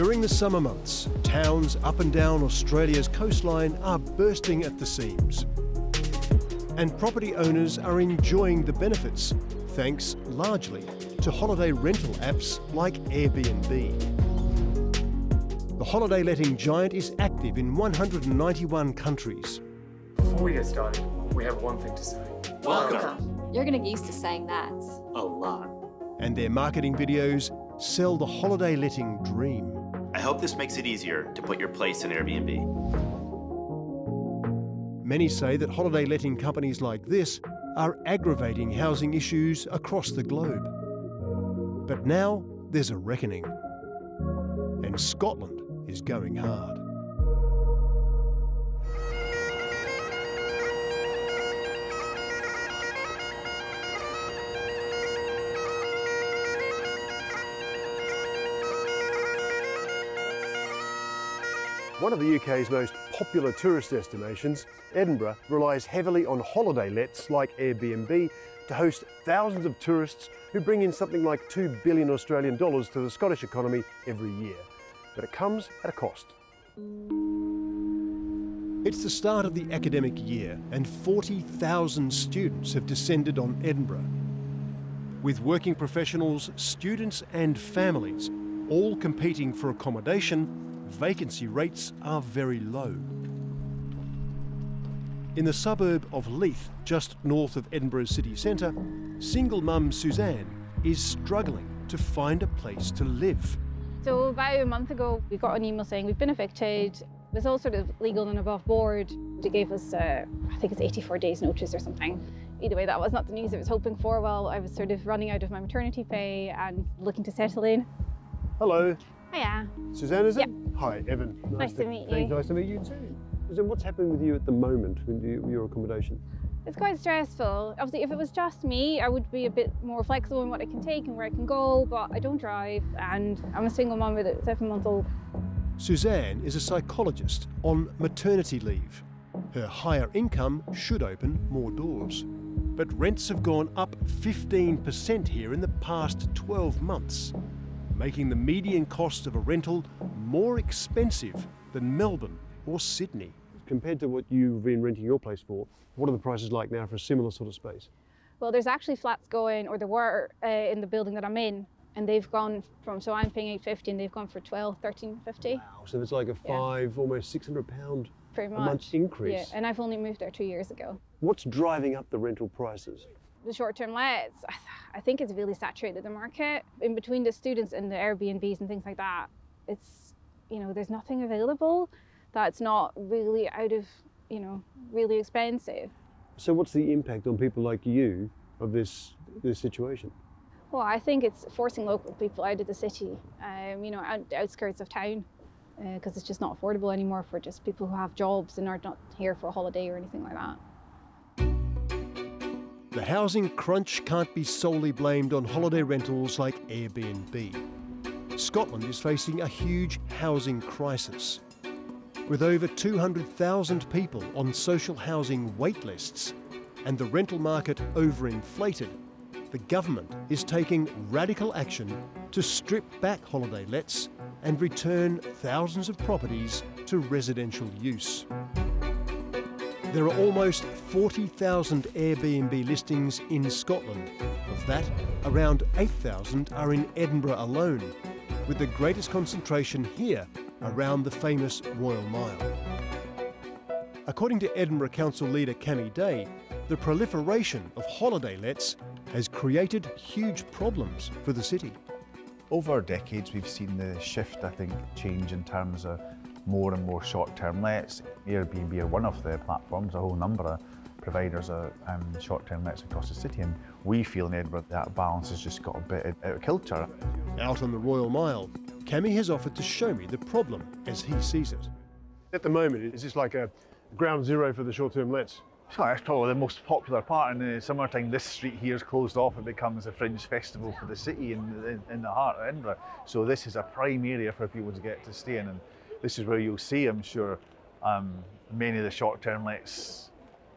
During the summer months, towns up and down Australia's coastline are bursting at the seams. And property owners are enjoying the benefits, thanks largely to holiday rental apps like Airbnb. The holiday letting giant is active in 191 countries. Before we get started, we have one thing to say. Welcome. You're going to get used to saying that. A lot. And their marketing videos sell the holiday letting dream. I hope this makes it easier to put your place in Airbnb. Many say that holiday letting companies like this are aggravating housing issues across the globe. But now there's a reckoning. And Scotland is going hard. One of the UK's most popular tourist destinations, Edinburgh relies heavily on holiday lets like Airbnb to host thousands of tourists who bring in something like $2 billion Australian dollars to the Scottish economy every year. But it comes at a cost. It's the start of the academic year and 40,000 students have descended on Edinburgh. With working professionals, students and families all competing for accommodation, vacancy rates are very low. In the suburb of Leith, just north of Edinburgh's city centre, single mum Suzanne is struggling to find a place to live. So about a month ago, we got an email saying we've been evicted. It was all sort of legal and above board. They gave us, I think it's 84 days notice or something. Either way, that was not the news I was hoping for. Well, I was sort of running out of my maternity pay and looking to settle in. Hello. Hiya. Suzanne, is it? Yep. Hi, Evan. Nice to meet you. Thanks, nice to meet you too. Suzanne, what's happening with you at the moment with your accommodation? It's quite stressful. Obviously, if it was just me, I would be a bit more flexible in what I can take and where I can go, but I don't drive and I'm a single mum with a 7-month-old. Suzanne is a psychologist on maternity leave. Her higher income should open more doors. But rents have gone up 15% here in the past 12 months, making the median cost of a rental more expensive than Melbourne or Sydney. Compared to what you've been renting your place for, what are the prices like now for a similar sort of space? Well, there's actually flats going, or there were in the building that I'm in, and they've gone from, so I'm paying $850 and they've gone for $12, $13.50. Wow, so it's like a almost £600 Pretty a much. month increase. Yeah, and I've only moved there 2 years ago. What's driving up the rental prices? The short-term lets, I think it's really saturated the market. In between the students and the Airbnbs and things like that, it's, there's nothing available that's not really out of, really expensive. So what's the impact on people like you of this situation? Well, I think it's forcing local people out of the city, out the outskirts of town, because it's just not affordable anymore for just people who have jobs and are not here for a holiday or anything like that. The housing crunch can't be solely blamed on holiday rentals like Airbnb. Scotland is facing a huge housing crisis. With over 200,000 people on social housing wait lists and the rental market overinflated, the government is taking radical action to strip back holiday lets and return thousands of properties to residential use. There are almost 40,000 Airbnb listings in Scotland. Of that, around 8,000 are in Edinburgh alone, with the greatest concentration here around the famous Royal Mile. According to Edinburgh Council leader Cami Day, the proliferation of holiday lets has created huge problems for the city. Over decades, we've seen the shift, I think, change in terms of more and more short-term lets. Airbnb are one of the platforms, a whole number of providers of short-term lets across the city, and we feel in Edinburgh that balance has just got a bit out of kilter. Out on the Royal Mile, Cami has offered to show me the problem as he sees it. At the moment, is this like a ground zero for the short-term lets? So that's probably the most popular part. In the summertime, this street here is closed off. It becomes a fringe festival for the city in the heart of Edinburgh. So this is a prime area for people to get to stay in. And this is where you'll see, I'm sure, many of the short-term lets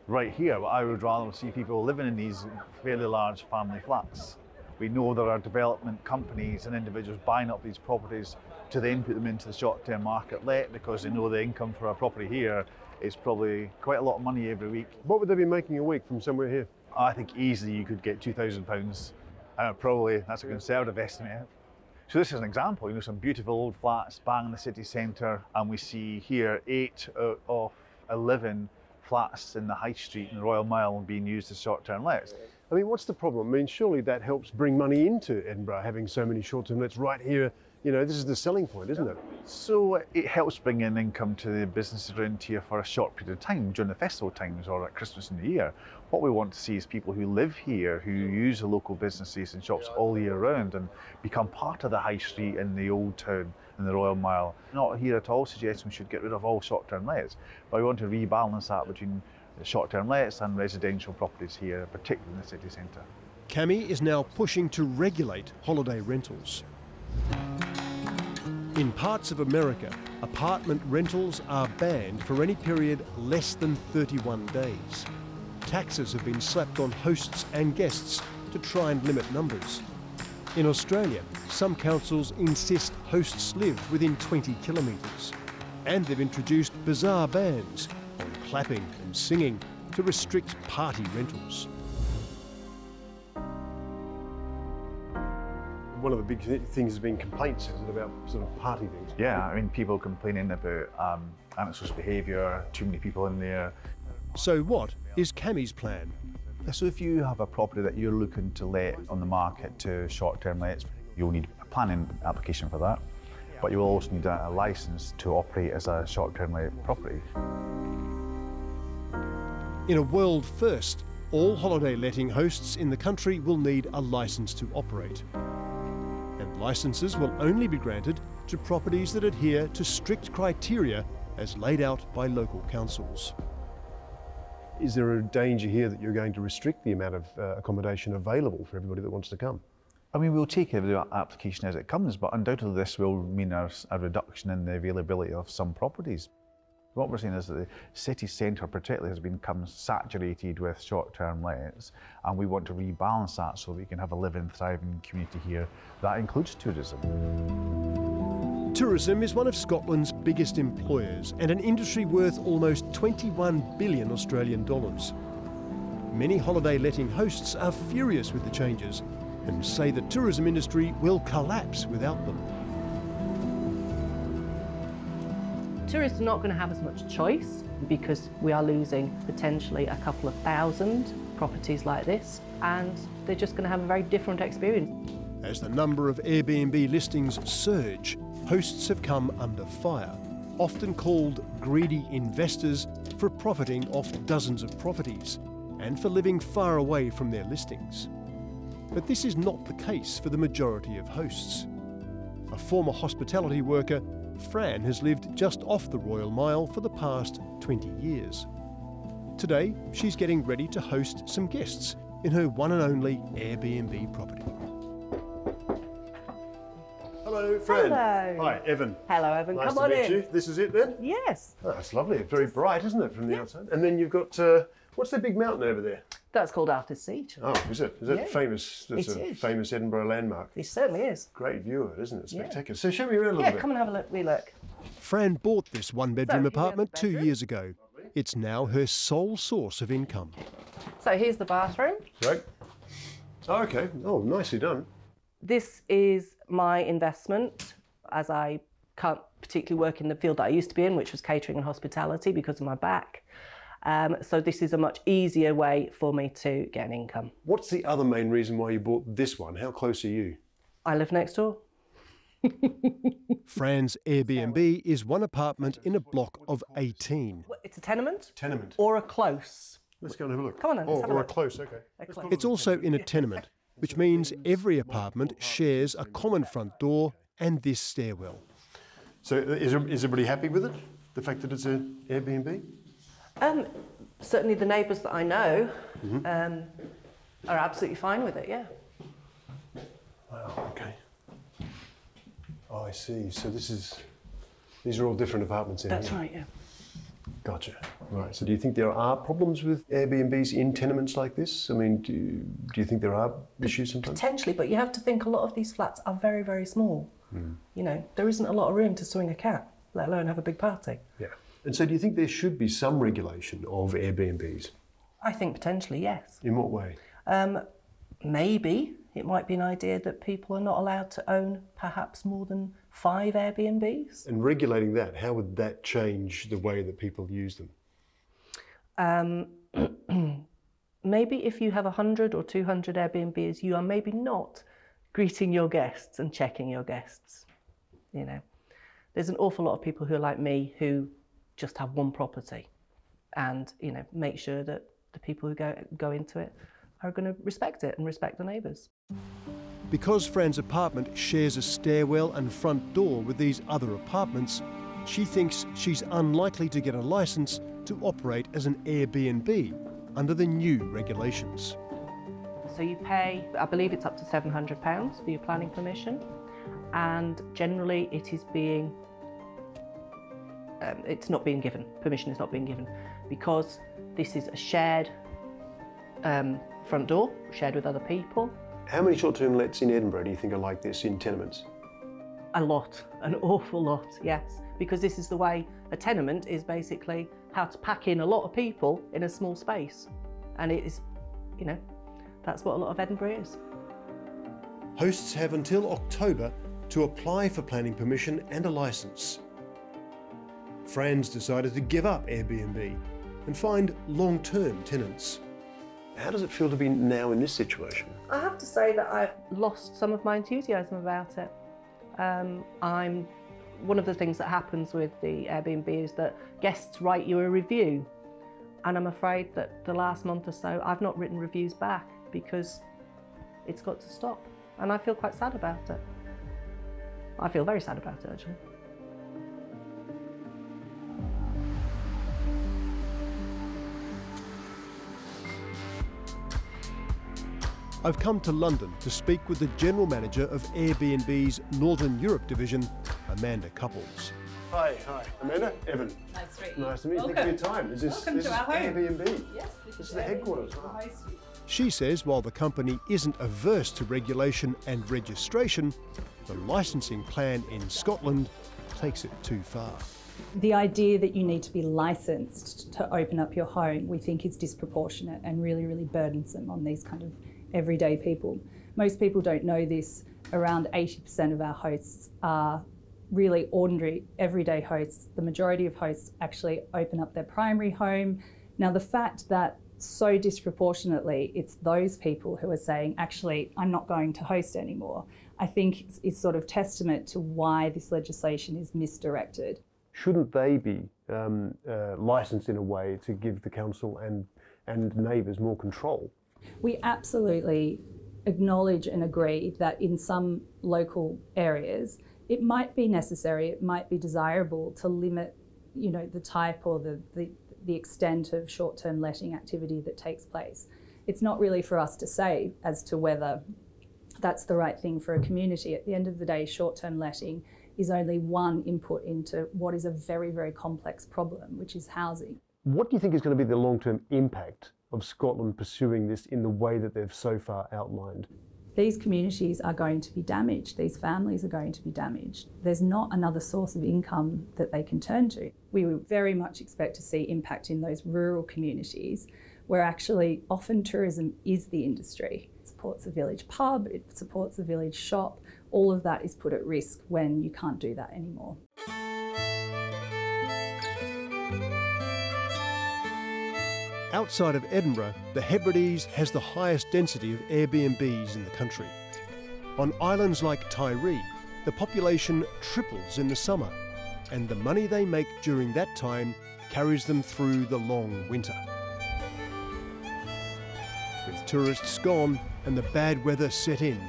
right here. But I would rather see people living in these fairly large family flats. We know there are development companies and individuals buying up these properties to then put them into the short-term market let, because they know the income for a property here is probably quite a lot of money every week. What would they be making a week from somewhere here? I think easily you could get £2,000. Probably, that's a conservative estimate. So this is an example, some beautiful old flats bang in the city centre, and we see here 8 out of 11 flats in the High Street in the Royal Mile being used as short-term lets. I mean, what's the problem? I mean, surely that helps bring money into Edinburgh, having so many short-term lets right here. This is the selling point, isn't it? So it helps bring in income to the businesses around here for a short period of time during the festival times or at Christmas and New Year. What we want to see is people who live here, who use the local businesses and shops all year round and become part of the High Street in the Old Town and the Royal Mile. Not here at all suggesting we should get rid of all short-term lets, but we want to rebalance that between the short-term lets and residential properties here, particularly in the city centre. Cami is now pushing to regulate holiday rentals. In parts of America, apartment rentals are banned for any period less than 31 days. Taxes have been slapped on hosts and guests to try and limit numbers. In Australia, some councils insist hosts live within 20 kilometres. And they've introduced bizarre bans on clapping and singing to restrict party rentals. One of the big things has been complaints, isn't it, about sort of party things? Yeah, I mean, people complaining about antisocial behaviour, too many people in there. So what is Cami's plan? So if you have a property that you're looking to let on the market to short-term lets, you'll need a planning application for that, but you will also need a licence to operate as a short-term let property. In a world first, all holiday letting hosts in the country will need a licence to operate. And licences will only be granted to properties that adhere to strict criteria as laid out by local councils. Is there a danger here that you're going to restrict the amount of accommodation available for everybody that wants to come? I mean, we'll take every application as it comes, but undoubtedly this will mean a reduction in the availability of some properties. What we're saying is that the city centre particularly has become saturated with short-term lets, and we want to rebalance that so we can have a living, thriving community here. That includes tourism. Tourism is one of Scotland's biggest employers and an industry worth almost 21 billion Australian dollars. Many holiday letting hosts are furious with the changes and say the tourism industry will collapse without them. Tourists are not going to have as much choice because we are losing potentially a couple of thousand properties like this, and they're just going to have a very different experience. As the number of Airbnb listings surge, hosts have come under fire, often called greedy investors for profiting off dozens of properties and for living far away from their listings. But this is not the case for the majority of hosts. A former hospitality worker, Fran has lived just off the Royal Mile for the past 20 years. Today, she's getting ready to host some guests in her one and only Airbnb property. Hello, Fran. Hello. Hi, Evan. Hello, Evan. Nice Come to on meet in. you. This is it then? Yes. Oh, that's lovely. It's very bright, isn't it, from the outside? And then you've got, what's the big mountain over there? That's called Arthur's Seat. Oh, is it? Is that Yeah, famous? That's it a is. famous Edinburgh landmark. It certainly is. Great view of it, isn't it? Yeah. Spectacular. So show me around a little Yeah, bit. come and have a wee look. Fran bought this one-bedroom So, here's the apartment 2 bedroom. years ago. It's now her sole source of income. So here's the bathroom. Right. Oh, okay. Oh, nicely done. This is my investment, as I can't particularly work in the field that I used to be in, which was catering and hospitality because of my back. So this is a much easier way for me to get an income. What's the other main reason why you bought this one? How close are you? I live next door. Fran's Airbnb is one apartment in a block of 18. It's a tenement Tenement. or a close. Let's go and have a look. Come on then, let's have a or look. a close, okay. A close. It's also in a tenement, which means every apartment shares a common front door and this stairwell. So is everybody happy with it? The fact that it's an Airbnb? Certainly the neighbours that I know are absolutely fine with it, yeah. Wow, okay. Oh, I see. So these are all different apartments in here. That's right, yeah. Gotcha. Right. So do you think there are problems with Airbnbs in tenements like this? I mean, do you think there are issues sometimes? Potentially, but you have to think a lot of these flats are very, very small. You know, there isn't a lot of room to swing a cat, let alone have a big party. Yeah. And so do you think there should be some regulation of Airbnbs? I think potentially, yes. In what way? Maybe it might be an idea that people are not allowed to own perhaps more than 5 Airbnbs. And regulating that, how would that change the way that people use them? Maybe if you have 100 or 200 Airbnbs, you are maybe not greeting your guests and checking your guests. You know, there's an awful lot of people who are like me who just have one property and, you know, make sure that the people who go into it are going to respect it and respect the neighbours. Because Fran's apartment shares a stairwell and front door with these other apartments, she thinks she's unlikely to get a licence to operate as an Airbnb under the new regulations. So you pay, I believe it's up to £700 for your planning permission, and generally it is being, it's not being given, permission is not being given, because this is a shared front door, shared with other people. How many short-term lets in Edinburgh do you think are like this in tenements? A lot, an awful lot, yes. Because this is the way a tenement is, basically how to pack in a lot of people in a small space. And it is, you know, that's what a lot of Edinburgh is. Hosts have until October to apply for planning permission and a licence. Fran's decided to give up Airbnb and find long-term tenants. How does it feel to be now in this situation? I have to say that I've lost some of my enthusiasm about it. One of the things that happens with the Airbnb is that guests write you a review, and I'm afraid that the last month or so I've not written reviews back because it's got to stop, and I feel quite sad about it. I feel very sad about it, actually. I've come to London to speak with the General Manager of Airbnb's Northern Europe division, Amanda Couples. Hi, Amanda, Evan. Nice to meet you. Nice to meet you. Welcome. Thank you for your time. Welcome to our home. Airbnb. Yes, This is the headquarters. Airbnb, High Street. She says while the company isn't averse to regulation and registration, the licensing plan in Scotland takes it too far. The idea that you need to be licensed to open up your home, we think is disproportionate and really, really burdensome on these kind of everyday people. Most people don't know this. Around 80% of our hosts are really ordinary, everyday hosts. The majority of hosts actually open up their primary home. Now, the fact that so disproportionately it's those people who are saying, actually, I'm not going to host anymore, I think is sort of testament to why this legislation is misdirected. Shouldn't they be licensed in a way to give the council and neighbours more control? We absolutely acknowledge and agree that in some local areas, it might be necessary, it might be desirable to limit, you know, the type or the extent of short-term letting activity that takes place. It's not really for us to say as to whether that's the right thing for a community. At the end of the day, short-term letting is only one input into what is a very, very complex problem, which is housing. What do you think is going to be the long-term impact of Scotland pursuing this in the way that they've so far outlined? These communities are going to be damaged. These families are going to be damaged. There's not another source of income that they can turn to. We would very much expect to see impact in those rural communities where actually often tourism is the industry. It supports a village pub, it supports a village shop. All of that is put at risk when you can't do that anymore. Outside of Edinburgh, the Hebrides has the highest density of Airbnbs in the country. On islands like Tiree, the population triples in the summer, and the money they make during that time carries them through the long winter. With tourists gone and the bad weather set in,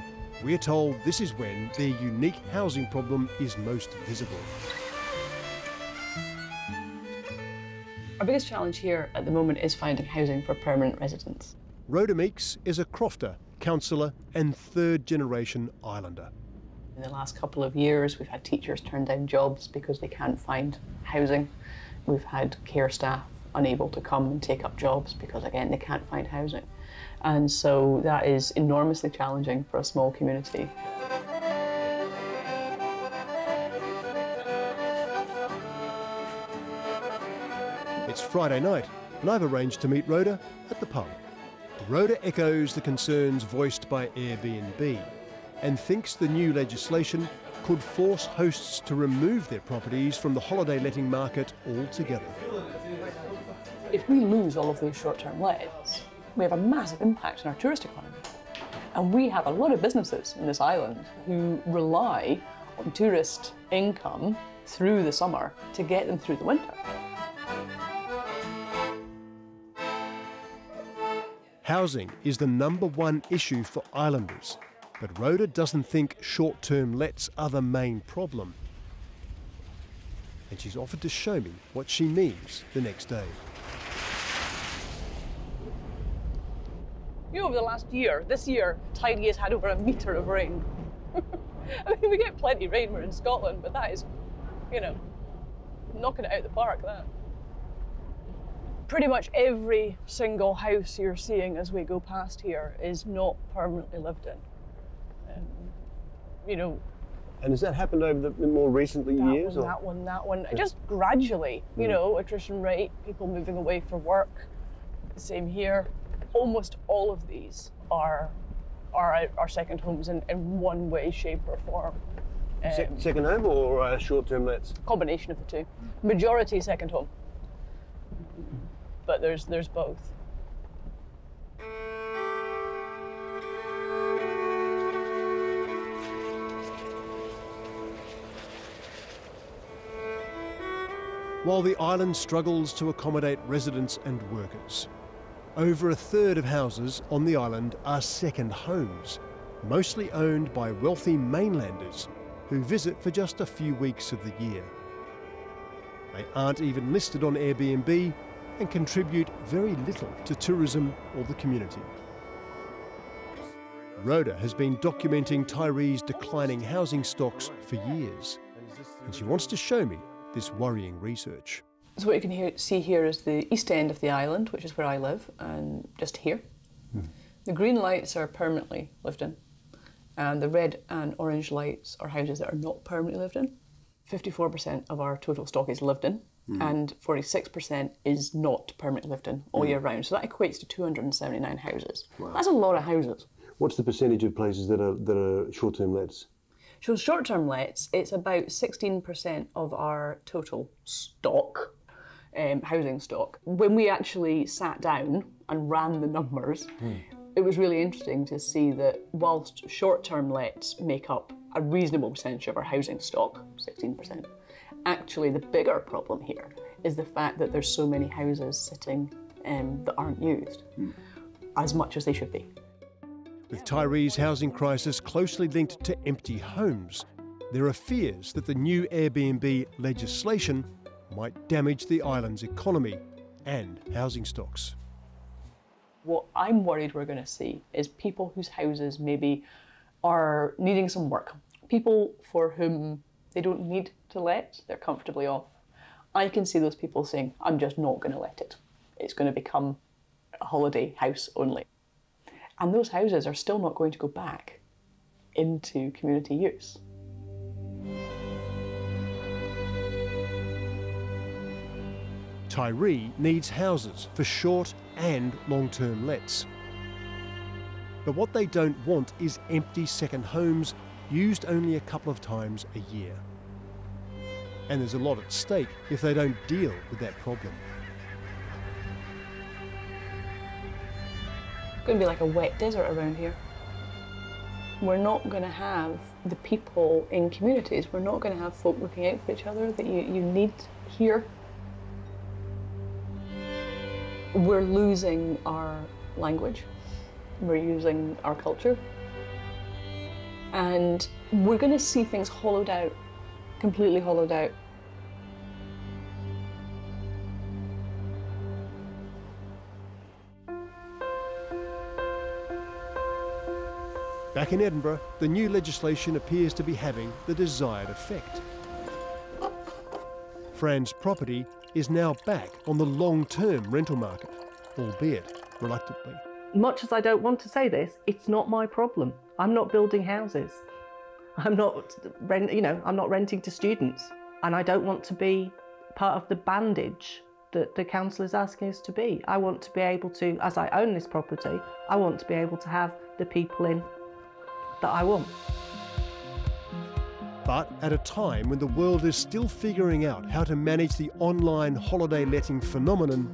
we're told this is when their unique housing problem is most visible. Our biggest challenge here at the moment is finding housing for permanent residents. Rhoda Meeks is a crofter, councillor and third-generation islander. In the last couple of years, we've had teachers turn down jobs because they can't find housing. We've had care staff unable to come and take up jobs because, again, they can't find housing. And so that is enormously challenging for a small community. It's Friday night, and I've arranged to meet Rhoda at the pub. Rhoda echoes the concerns voiced by Airbnb and thinks the new legislation could force hosts to remove their properties from the holiday letting market altogether. If we lose all of those short-term lets, we have a massive impact on our tourist economy. And we have a lot of businesses in this island who rely on tourist income through the summer to get them through the winter. Housing is the #1 issue for islanders, but Rhoda doesn't think short-term lets are the main problem. And she's offered to show me what she means the next day. You know, over the last year, this year, Tidey has had over 1 metre of rain. I mean, we get plenty of rain, we're in Scotland, but that is, you know, knocking it out the park, that. Pretty much every single house you're seeing as we go past here is not permanently lived in. You know. And has that happened over the more recent years? That one, just gradually, you know, attrition rate, people moving away for work, same here. Almost all of these are second homes in one way, shape or form. Second home or short-term lets? Combination of the two. Majority second home, but there's both. While the island struggles to accommodate residents and workers, over 1/3 of houses on the island are second homes, mostly owned by wealthy mainlanders who visit for just a few weeks of the year. They aren't even listed on Airbnb and contribute very little to tourism or the community. Rhoda has been documenting Tyree's declining housing stocks for years, and she wants to show me this worrying research. So what you can see here is the east end of the island, which is where I live, and just here. The green lights are permanently lived in, and the red and orange lights are houses that are not permanently lived in. 54% of our total stock is lived in, and 46% is not permanently lived in all year round. So that equates to 279 houses. Wow. That's a lot of houses. What's the percentage of places that are short-term lets? So short-term lets, it's about 16% of our total stock. Housing stock. When we actually sat down and ran the numbers, it was really interesting to see that whilst short-term lets make up a reasonable percentage of our housing stock, 16%, actually the bigger problem here is the fact that there's so many houses sitting that aren't used as much as they should be. With Tyree's housing crisis closely linked to empty homes, there are fears that the new Airbnb legislation might damage the island's economy and housing stocks. What I'm worried we're going to see is people whose houses maybe are needing some work. People for whom they don't need to let, they're comfortably off. I can see those people saying, I'm just not going to let it. It's going to become a holiday house only. And those houses are still not going to go back into community use. Tyree needs houses for short and long-term lets. But what they don't want is empty second homes used only a couple of times a year. And there's a lot at stake if they don't deal with that problem. It's going to be like a wet desert around here. We're not going to have the people in communities, we're not going to have folk looking out for each other that you need here. We're losing our language, we're losing our culture, and we're going to see things hollowed out, completely hollowed out. Back in Edinburgh, the new legislation appears to be having the desired effect. Fran's property is now back on the long-term rental market, albeit reluctantly. Much as I don't want to say this, it's not my problem. I'm not building houses. I'm not renting to students, and I don't want to be part of the bandage that the council is asking us to be. I want to be able to, as I own this property, I want to be able to have the people in that I want. But at a time when the world is still figuring out how to manage the online holiday letting phenomenon,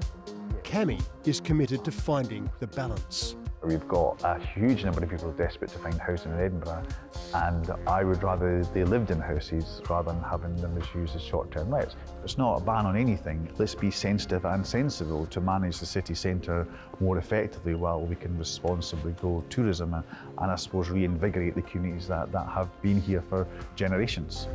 Cami is committed to finding the balance. We've got a huge number of people desperate to find housing in Edinburgh, and I would rather they lived in houses rather than having them as used as short-term lets. It's not a ban on anything. Let's be sensitive and sensible to manage the city centre more effectively while we can responsibly grow tourism and I suppose reinvigorate the communities that have been here for generations.